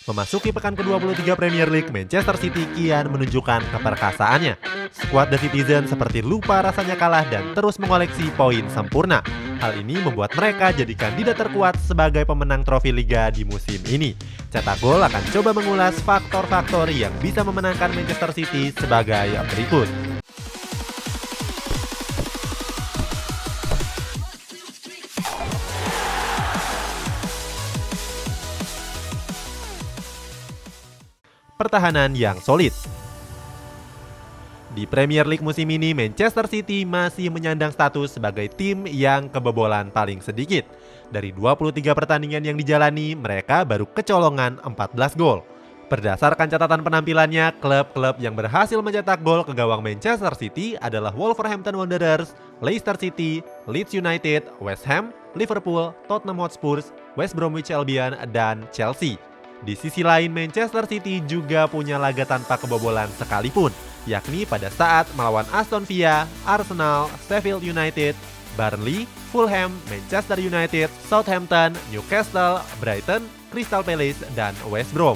Memasuki pekan ke-23 Premier League, Manchester City kian menunjukkan keperkasaannya. Skuad The Citizen seperti lupa rasanya kalah dan terus mengoleksi poin sempurna. Hal ini membuat mereka jadi kandidat terkuat sebagai pemenang trofi Liga di musim ini. Cetak Gol akan coba mengulas faktor-faktor yang bisa memenangkan Manchester City sebagai berikut. Pertahanan yang solid. Di Premier League musim ini, Manchester City masih menyandang status sebagai tim yang kebobolan paling sedikit. Dari 23 pertandingan yang dijalani, mereka baru kecolongan 14 gol. Berdasarkan catatan penampilannya, klub-klub yang berhasil mencetak gol ke gawang Manchester City adalah Wolverhampton Wanderers, Leicester City, Leeds United, West Ham, Liverpool, Tottenham Hotspur, West Bromwich Albion, dan Chelsea. Di sisi lain, Manchester City juga punya laga tanpa kebobolan sekalipun, yakni pada saat melawan Aston Villa, Arsenal, Sheffield United, Burnley, Fulham, Manchester United, Southampton, Newcastle, Brighton, Crystal Palace, dan West Brom.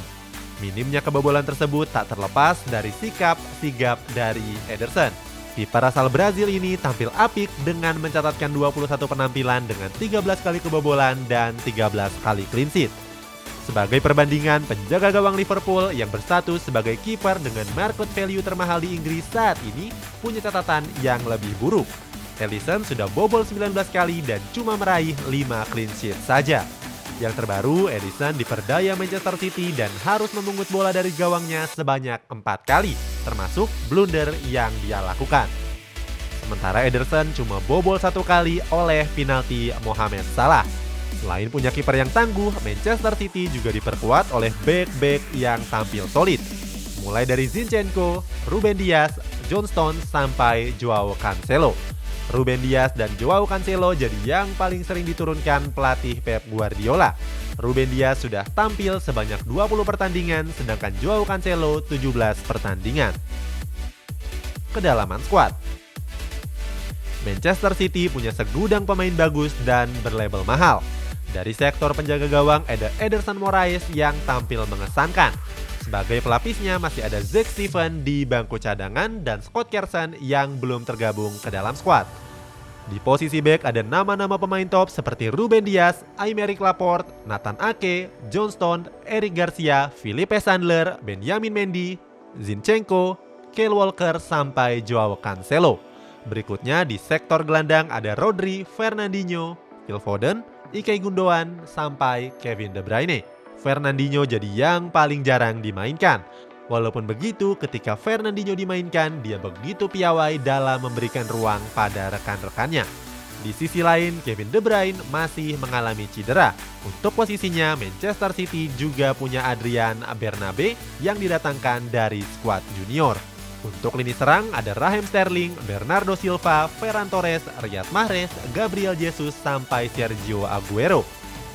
Minimnya kebobolan tersebut tak terlepas dari sikap sigap dari Ederson. Kiper asal Brazil ini tampil apik dengan mencatatkan 21 penampilan dengan 13 kali kebobolan dan 13 kali clean sheet. Sebagai perbandingan, penjaga gawang Liverpool yang berstatus sebagai kiper dengan market value termahal di Inggris saat ini punya catatan yang lebih buruk. Alisson sudah bobol 19 kali dan cuma meraih 5 clean sheet saja. Yang terbaru, Alisson diperdaya Manchester City dan harus memungut bola dari gawangnya sebanyak 4 kali, termasuk blunder yang dia lakukan. Sementara Ederson cuma bobol 1 kali oleh penalti Mohamed Salah. Selain punya kiper yang tangguh, Manchester City juga diperkuat oleh bek-bek yang tampil solid. Mulai dari Zinchenko, Ruben Dias, John Stones, sampai Joao Cancelo. Ruben Dias dan Joao Cancelo jadi yang paling sering diturunkan pelatih Pep Guardiola. Ruben Dias sudah tampil sebanyak 20 pertandingan, sedangkan Joao Cancelo 17 pertandingan. Kedalaman skuad. Manchester City punya segudang pemain bagus dan berlabel mahal. Dari sektor penjaga gawang ada Ederson Moraes yang tampil mengesankan. Sebagai pelapisnya masih ada Zack Steven di bangku cadangan dan Scott Carson yang belum tergabung ke dalam skuad. Di posisi bek ada nama-nama pemain top seperti Ruben Dias, Aymeric Laporte, Nathan Ake, John Stones, Eric Garcia, Philippe Sandler, Benjamin Mendy, Zinchenko, Kyle Walker, sampai Joao Cancelo. Berikutnya di sektor gelandang ada Rodri, Fernandinho, Phil Foden, Ilkay Gundogan, sampai Kevin De Bruyne. Fernandinho jadi yang paling jarang dimainkan. Walaupun begitu, ketika Fernandinho dimainkan, dia begitu piawai dalam memberikan ruang pada rekan-rekannya. Di sisi lain, Kevin De Bruyne masih mengalami cedera. Untuk posisinya, Manchester City juga punya Adrian Bernabe yang didatangkan dari skuad junior. Untuk lini serang ada Raheem Sterling, Bernardo Silva, Ferran Torres, Riyad Mahrez, Gabriel Jesus, sampai Sergio Aguero.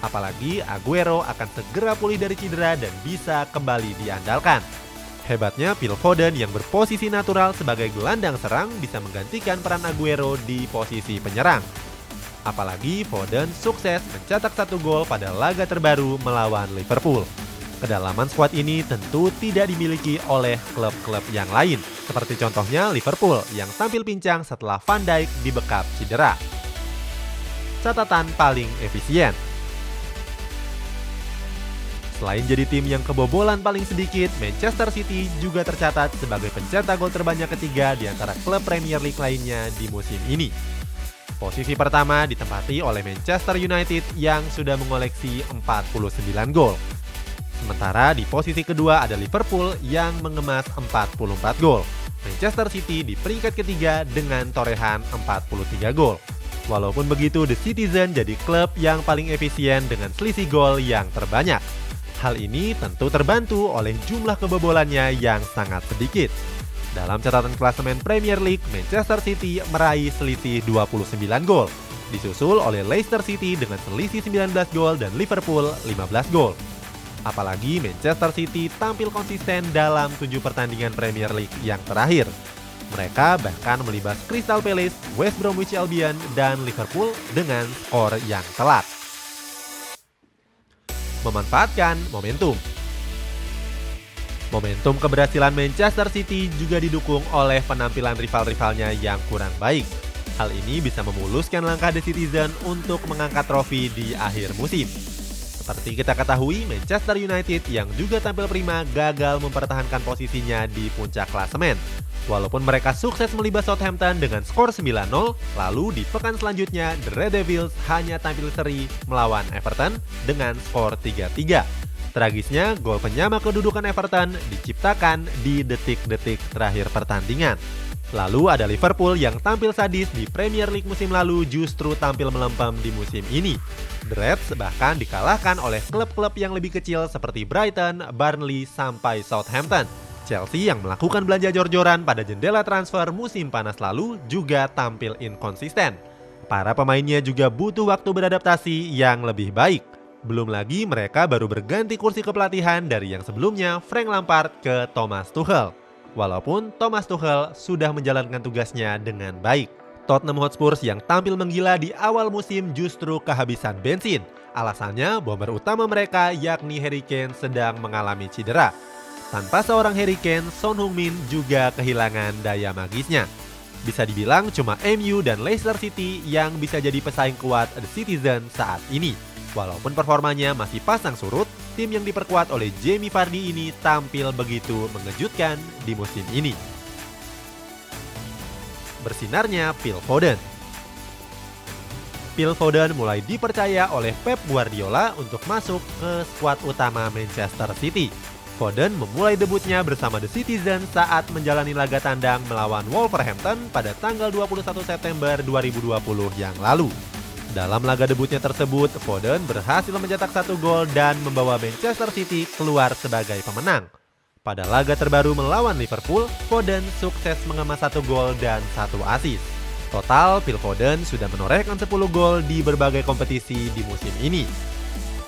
Apalagi Aguero akan segera pulih dari cedera dan bisa kembali diandalkan. Hebatnya Phil Foden yang berposisi natural sebagai gelandang serang bisa menggantikan peran Aguero di posisi penyerang. Apalagi Foden sukses mencetak 1 gol pada laga terbaru melawan Liverpool. Kedalaman skuad ini tentu tidak dimiliki oleh klub-klub yang lain, seperti contohnya Liverpool yang tampil pincang setelah Van Dijk dibekap cedera. Catatan paling efisien. Selain jadi tim yang kebobolan paling sedikit, Manchester City juga tercatat sebagai pencetak gol terbanyak ketiga di antara klub Premier League lainnya di musim ini. Posisi pertama ditempati oleh Manchester United yang sudah mengoleksi 49 gol. Sementara di posisi kedua ada Liverpool yang mengemas 44 gol. Manchester City di peringkat ketiga dengan torehan 43 gol. Walaupun begitu, The Citizen jadi klub yang paling efisien dengan selisih gol yang terbanyak. Hal ini tentu terbantu oleh jumlah kebobolannya yang sangat sedikit. Dalam catatan klasemen Premier League, Manchester City meraih selisih 29 gol. Disusul oleh Leicester City dengan selisih 19 gol dan Liverpool 15 gol. Apalagi Manchester City tampil konsisten dalam 7 pertandingan Premier League yang terakhir. Mereka bahkan melibas Crystal Palace, West Bromwich Albion, dan Liverpool dengan skor yang telak. Memanfaatkan momentum. Momentum keberhasilan Manchester City juga didukung oleh penampilan rival-rivalnya yang kurang baik. Hal ini bisa memuluskan langkah The Citizen untuk mengangkat trofi di akhir musim. Seperti kita ketahui, Manchester United yang juga tampil prima gagal mempertahankan posisinya di puncak klasemen. Walaupun mereka sukses melibas Southampton dengan skor 9-0, lalu di pekan selanjutnya The Red Devils hanya tampil seri melawan Everton dengan skor 3-3. Tragisnya, gol penyama kedudukan Everton diciptakan di detik-detik terakhir pertandingan. Lalu ada Liverpool yang tampil sadis di Premier League musim lalu justru tampil melempem di musim ini. The Reds bahkan dikalahkan oleh klub-klub yang lebih kecil seperti Brighton, Burnley, sampai Southampton. Chelsea yang melakukan belanja jor-joran pada jendela transfer musim panas lalu juga tampil inkonsisten. Para pemainnya juga butuh waktu beradaptasi yang lebih baik. Belum lagi mereka baru berganti kursi kepelatihan dari yang sebelumnya Frank Lampard ke Thomas Tuchel. Walaupun Thomas Tuchel sudah menjalankan tugasnya dengan baik. Tottenham Hotspur yang tampil menggila di awal musim justru kehabisan bensin. Alasannya bomber utama mereka yakni Harry Kane sedang mengalami cedera. Tanpa seorang Harry Kane, Son Heung-min juga kehilangan daya magisnya. Bisa dibilang cuma MU dan Leicester City yang bisa jadi pesaing kuat The Citizen saat ini. Walaupun performanya masih pasang surut, tim yang diperkuat oleh Jamie Vardy ini tampil begitu mengejutkan di musim ini. Bersinarnya Phil Foden. Phil Foden mulai dipercaya oleh Pep Guardiola untuk masuk ke skuad utama Manchester City. Foden memulai debutnya bersama The Citizen saat menjalani laga tandang melawan Wolverhampton pada tanggal 21 September 2020 yang lalu. Dalam laga debutnya tersebut, Foden berhasil mencetak 1 gol dan membawa Manchester City keluar sebagai pemenang. Pada laga terbaru melawan Liverpool, Foden sukses mengemas 1 gol dan 1 assist. Total, Phil Foden sudah menorehkan 10 gol di berbagai kompetisi di musim ini.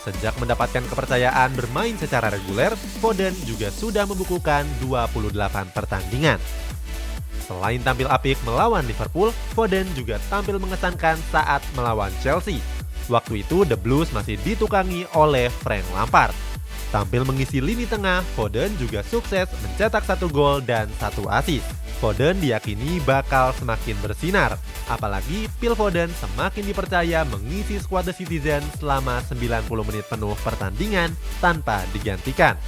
Sejak mendapatkan kepercayaan bermain secara reguler, Foden juga sudah membukukan 28 pertandingan. Selain tampil apik melawan Liverpool, Foden juga tampil mengesankan saat melawan Chelsea. Waktu itu The Blues masih ditukangi oleh Frank Lampard. Tampil mengisi lini tengah, Foden juga sukses mencetak 1 gol dan 1 assist. Foden diyakini bakal semakin bersinar, apalagi Phil Foden semakin dipercaya mengisi skuad The Citizen selama 90 menit penuh pertandingan tanpa digantikan.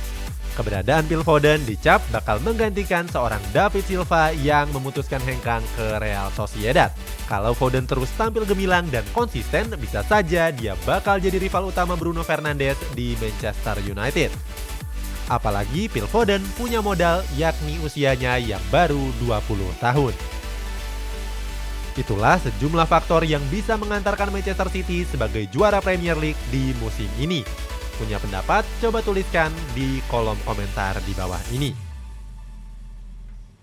Keberadaan Phil Foden dicap bakal menggantikan seorang David Silva yang memutuskan hengkang ke Real Sociedad. Kalau Foden terus tampil gemilang dan konsisten, bisa saja dia bakal jadi rival utama Bruno Fernandes di Manchester United. Apalagi Phil Foden punya modal yakni usianya yang baru 20 tahun. Itulah sejumlah faktor yang bisa mengantarkan Manchester City sebagai juara Premier League di musim ini. Punya pendapat? Coba tuliskan di kolom komentar di bawah ini.